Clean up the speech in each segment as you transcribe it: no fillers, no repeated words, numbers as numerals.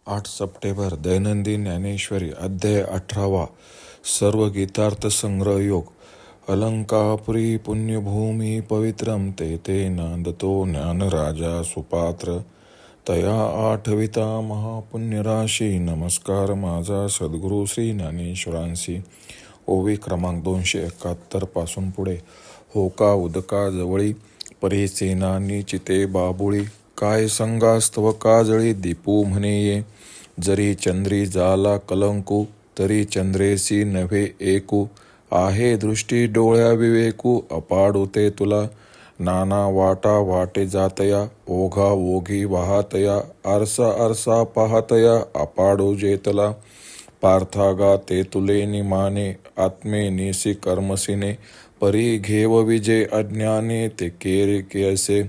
8 September दैनंदिन ज्ञानेश्वरी अध्याय 18 सर्व गीतार्थ संग्रह योग. अलंकापुरी पुण्यभूमी पवित्रम ते नांदतो ज्ञानराजा सुपात्र तया आठविता महापुण्यराशी. नमस्कार माझा सद्गुरू श्री ज्ञानेश्वरांसी. ओवी क्रमांक 271 पासून पुढे. होका उदका जवळी परिसेना निचिते बाबुळी. काय संगास्तव काजळी दीपू म्हणे ये. जरी चंद्री जाला कलंकू तरी चंद्रेसी नव्हे एकू. आहे दृष्टी डोळ्या विवेकू अपाडू ते तुला. नाना वाटा वाटे जातया ओघा ओघी वाहतया. आरसा आरसा पाहतया अपाडू जेतला. पार्थागा ते तुले निमाने आत्मे निसी कर्मसिने. परी घेव विजय अज्ञाने ते केरे केसे.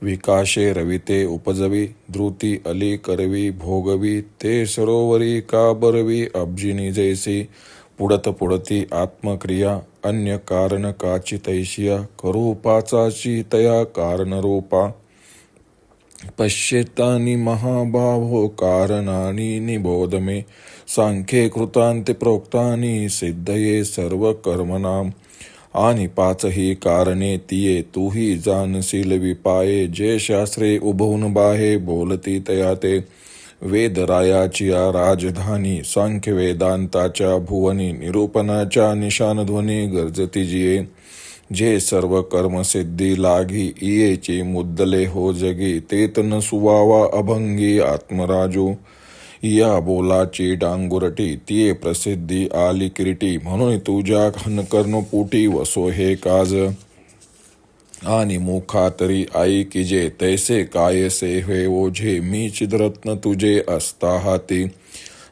विकाशे रविते उपजवी धृती अली करवी भोगवी. ते सरोवरी का बरवी अब्जिनी जैसी. पुडत पुडती आत्मक्रिया अन्य कारण काची तैशिया. करू पाचाची तया कारण रूपा. पश्येतानी महाभावो कारणानी निबोध मे. सांख्ये कृतांते प्रोक्तानी सिद्धये सर्व कर्मनाम. आणि पाचही कारणे तिये तूही जानशील विपाये. जे शास्त्रे उभवून बाहे बोलती तया ते. वेदरायाचिया राजधानी सांख्य वेदांताच्या भुवनी. निरूपणाच्या निशानध्वनी गर्जती जिये. जे सर्व कर्मसिद्धी लागी इयेची मुद्दले हो जगी. तेत न सुवावा अभंगी आत्मराजू. या बोलाची डांगुरटी तिये प्रसिद्धी आली किरीटी. म्हणून तुझ्या कर्णपोटी वसो हे काज. आणि मुखा तरी आई किजे तैसे कायसे हे ओझे. मी चिदरत्न तुझे असता हाती.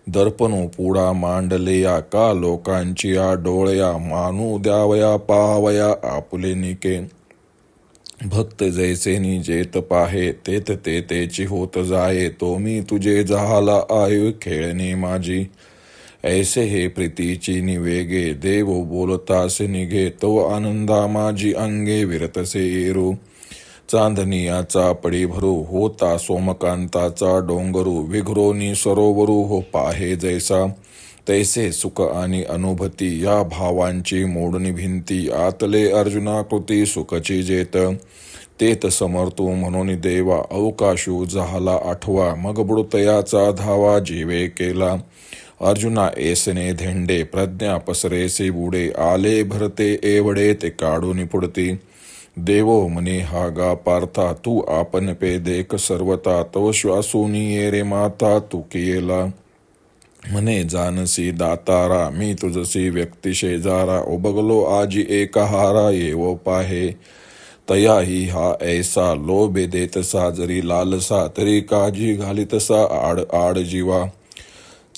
दर्पणू पुढा मांडलेया का लोकांची या डोळया. मानू द्यावया पाहावया आपुले निके. भक्त जैसे जेत पाहे तेत ते तेची होत जाये. तो मी तुझे जहाला आयु खेळणे माझी. ऐसे हे प्रीतीची निवेगे देव बोलतासे निघे. तो आनंदा माझी अंगे विरतसे येरू. चांदनियाचा पडी भरू होता सोमकांताचा डोंगरू. विघ्रोनी सरोवरू हो पाहे जैसा. तैसे सुख आणि अनुभूती या भावांची मोडणी भिंती. आतले अर्जुना कृती सुखची जेत. तेत समर्थू म्हणून देवा अवकाशू झाला आठवा. मग बुडतयाचा धावा जीवे केला. अर्जुना ऐसने धेंडे प्रज्ञा पसरेसे बुडे. आले भरते एवढे ते काढून पुढती. देवो म्हणे हा गा पार्था तू आपण पे देख सर्वता. तव श्वासूनी ये रे माता तू केला. म्हणे जानसी दातारा मी तुझसी व्यक्ती शेजारा. ओबगलो आजी एकहारा येवो पाहे. तयाही हा ऐसा लोभे देतसा. जरी लालसा तरी काजी घालितसा आड आड जीवा.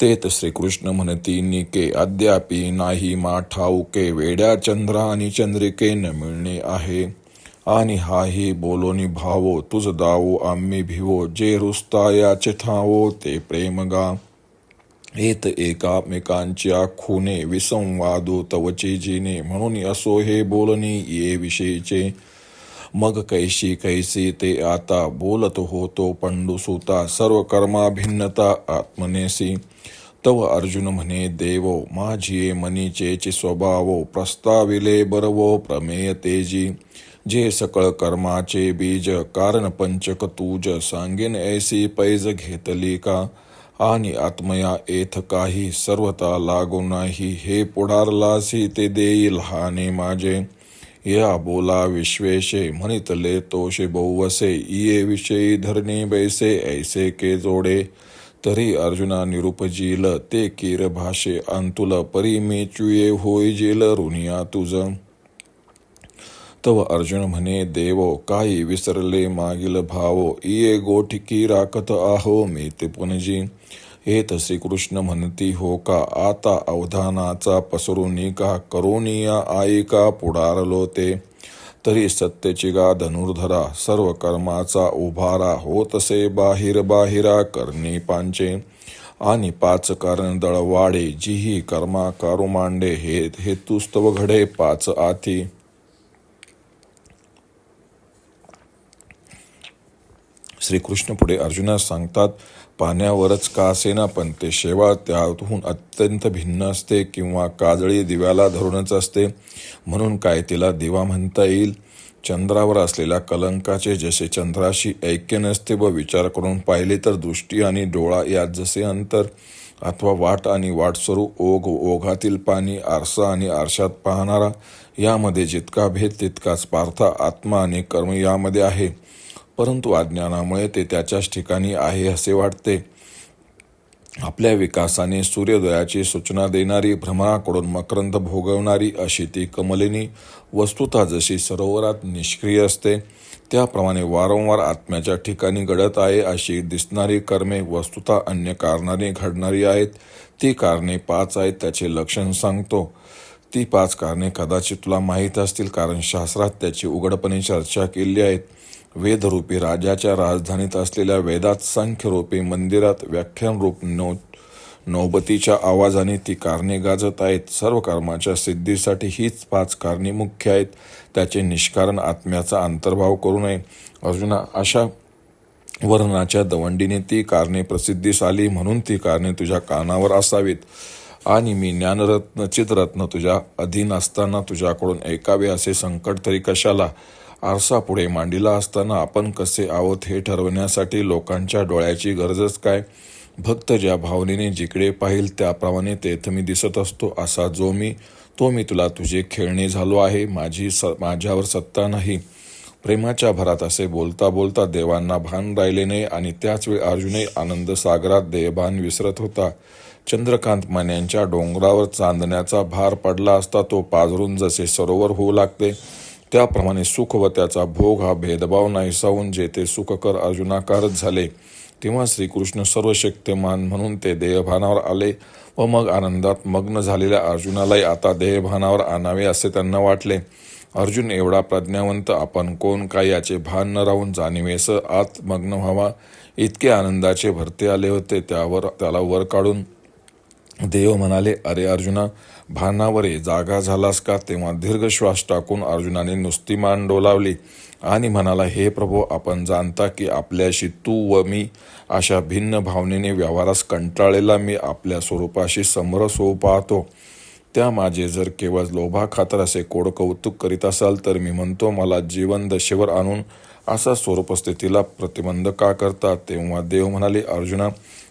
तेत श्रीकृष्ण म्हणती निके अद्यापि नाही मा ठाऊके. वेड्या चंद्रा आणि चंद्रिके न मिळणे आहे. आणि हाही बोलोनी भावो तुझ दावो आम्ही भिवो. जे रुसता याचे ठावो ते प्रेम गा. येत एकामेकांच्या खुने विसंवादो तवचे जिने. म्हणून असो हे बोलणी ये विषयीचे. मग कैशी कैसी ते आता बोलत होतो पंडुसुता. सर्व कर्मा भिन्नता आत्मनेसी. तव अर्जुन म्हणे देवो माझिये मनीचेची स्वभावो. प्रस्ताविले बरवो प्रमेय तेजी. जे सकळ कर्माचे बीज कारण पंचक तूज. सांगेन ऐसी पैज घेतली का. आणि आत्मया येथ काही सर्वता लागो नाही. हे पुढारलासी ते देईल हाने माझे. या बोला विश्वेशे म्हणितले तोषे बहुवसे. ये विषयी धरणे बैसे ऐसे के जोडे. तरी अर्जुना निरुपजील ते कीर भाषे अंतुल. परी मेचुये होय जेल ऋणिया तुझ. तव अर्जुन म्हणे देवो काही विसरले मागील भावो. ये गोठिकी राखत आहो मी ते पुनजी. हेत श्रीकृष्ण म्हणती हो का आता अवधानाचा पसरून का. करोनिया आईका पुढारलो ते. तरी सत्यची गा धनुर्धरा सर्व कर्माचा उभारा. होतसे बाहिर बाहिरा करणी पांचे. आणि पाच कारण दळवाडे जिही कर्मा कारू मांडे. हे तुस्तव घडे पाच आती. श्रीकृष्ण पुढे अर्जुनास सांगतात पाण्यावरच का असेना, पण ते शेवाळ त्याहून अत्यंत भिन्न असते किंवा काजळी दिव्याला धरूनच असते. म्हणून काय तिला दिवा म्हणता येईल? चंद्रावर असलेल्या कलंकाचे जसे चंद्राशी ऐक्य नसते व विचार करून पाहिले तर दृष्टी आणि डोळा यात जसे अंतर, अथवा वाट आणि वाटस्वरूप, ओघ ओघातील पाणी, आरसा आणि आरशात पाहणारा यामध्ये जितका भेद तितकाच पार्थ आत्मा आणि कर्म यामध्ये आहे. परंतु अज्ञानामुळे ते त्याच्याच ठिकाणी आहे असे वाटते. आपल्या विकासाने सूर्योदयाची सूचना देणारी, भ्रमणाकडून मकरंद भोगवणारी अशी ती कमलिनी वस्तुतः जशी सरोवरात निष्क्रिय असते, त्याप्रमाणे वारंवार आत्म्याच्या ठिकाणी घडत आहे अशी दिसणारी कर्मे वस्तुतः अन्य कारणाने घडणारी आहेत. ती कारणे 5 आहेत. त्याचे लक्षण सांगतो. ती 5 कारणे कदाचित तुला माहीत असतील, कारण शास्त्रात त्याची उघडपणे चर्चा केली आहेत. वेदरूपी राजाच्या राजधानीत असलेल्या वेदात सांख्यरूपी मंदिरात व्याख्यानरूप नौबतीच्या आवाजाने ती कारणे गाजत आहेत. सर्व कर्माच्या सिद्धीसाठी हीच 5 कारणे मुख्य आहेत. त्याचे निष्कारण आत्म्याचा अंतर्भाव करू नये. अर्जुना, अशा वर्णनाच्या दवंडीने ती कारणे प्रसिद्धीस आली, म्हणून ती कारणे तुझ्या कानावर असावीत. आणि मी ज्ञानरत्न चितरत्न तुझ्या अधीन असताना तुझ्याकडून ऐकावे असे संकट तरी कशाला? आरसा पुढे मांडीला असताना आपण कसे आहोत हे ठरवण्यासाठी लोकांच्या डोळ्याची गरजच काय? भक्त ज्या भावनेने जिकडे पाहिल त्याप्रमाणे तेथे मी दिसत असतो. असा जो मी, तो मी तुला तुझे खेळणे झालो आहे. माझ्यावर सत्ता नाही. प्रेमाच्या भरात असे बोलता बोलता देवांना भान राहिले नाही आणि त्याच वेळी अर्जुनही आनंद सागरात देहभान विसरत होता. चंद्रकांत मान्यांच्या डोंगरावर चांदण्याचा भार पडला असता तो पाझरून जसे सरोवर होऊ लागते, त्याप्रमाणे सुख व त्याचा भोग हा भेदभाव नाहीसावून जेथे सुखकर अर्जुनाकारच झाले. तेव्हा श्रीकृष्ण सर्वशक्तिमान म्हणून ते देहभानावर आले व मग आनंदात मग्न झालेल्या अर्जुनालाही आता देहभानावर आणावे असे त्यांना वाटले. अर्जुन एवढा प्रज्ञावंत, आपण कोण काय याचे भान न राहून जाणीवेस आत मग्न व्हावा इतके आनंदाचे भरते आले होते. त्याला वर काढून देव म्हणाले, अरे अर्जुना, भानावर ये, जागा झालास का? तेव्हा दीर्घ श्वास टाकून अर्जुनाने नुसती मान डोलावली आणि म्हणाला, हे प्रभो, आपण जाणता की आपल्याशी तू व मी अशा भिन्न भावनेने व्यवहारास कंटाळलेला मी आपल्या स्वरूपाशी समरस होऊ पाहतो. त्या माझे जर केवळ लोभाखातर असे कोड कौतुक करीत असाल तर मी म्हणतो, मला जीवन दशेवर आणून असा स्वरूपस्थितीला प्रतिबंध का करता? तेव्हा देव म्हणाले, अर्जुना,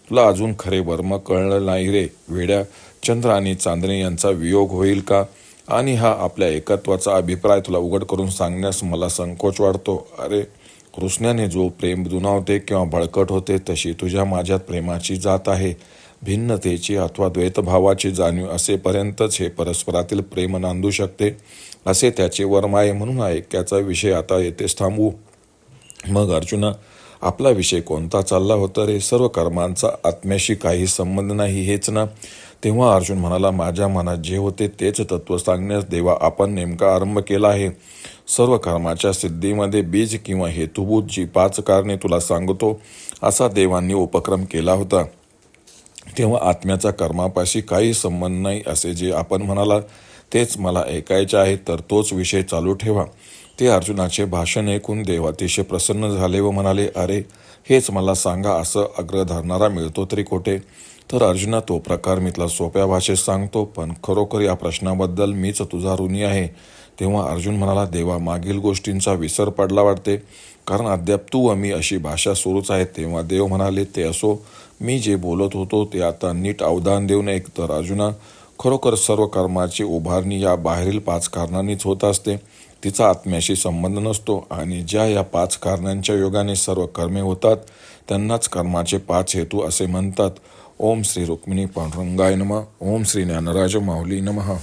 तुला अजून खरे वर्म कळलं नाही रे वेड्या. चंद्र आणि चांदणे यांचा वियोग होईल का? आणि हा आपल्या एकत्वाचा अभिप्राय तुला उघड करून सांगण्यास मला संकोच वाटतो. अरे कृष्णाने जो प्रेम दुनावते किंवा बळकट होते, तशी तुझ्या माझ्यात प्रेमाची जात आहे. भिन्नतेची अथवा द्वैतभावाची जाणीव असेपर्यंतच हे परस्परातील प्रेम नांदू शकते, असे त्याचे वर्म आहे. म्हणून ऐक्याचा विषय आता येथेच थांबवू. मग अर्जुना, आपला विषय कोणता चालला होता रे? सर्व कर्मांचा आत्म्याशी काही संबंध नाही, हेच ना? तेव्हा अर्जुन म्हणाला, माझ्या मनात जे होते तेच तत्व सांगण्यास देवा आपण नेमका आरंभ केला आहे. सर्व कर्माच्या सिद्धीमध्ये बीज किंवा हेतुभूत जी 5 कारणे तुला सांगतो असा देवांनी उपक्रम केला होता. तेव्हा आत्म्याचा कर्मापाशी काही संबंध नाही असे जे आपण म्हणाला तेच मला ऐकायचे आहे, तर तोच विषय चालू ठेवा. ते अर्जुनाचे भाषण ऐकून देव अतिशय प्रसन्न झाले व म्हणाले, अरे हेच मला सांगा, असं अग्र धरणारा मिळतो तरी कोठे? तर अर्जुना, तो प्रकार मी तुला सोप्या भाषेत सांगतो, पण खरोखर या प्रश्नाबद्दल मीच तुझा ऋणी आहे. तेव्हा अर्जुन म्हणाला, देवा, मागील गोष्टींचा विसर पडला वाटते, कारण अद्याप तू व मी अशी भाषा सुरूच आहे. तेव्हा देव म्हणाले, ते असो, मी जे बोलत होतो ते आता नीट अवधान देऊन ऐक. तर अर्जुना, खरोखर सर्व कर्माची उभारणी या बाहेरील 5 कारणांनीच होत असते. तिचा आत्म्याशी संबंध नसतो. आणि ज्या या 5 कारणांच्या योगाने सर्व कर्मे होतात त्यांनाच कर्माचे 5 हेतू असे म्हणतात. ओम श्री रुक्मिणी पांडुरंगाय नमः. ओम श्री ज्ञानराज माऊली नमः.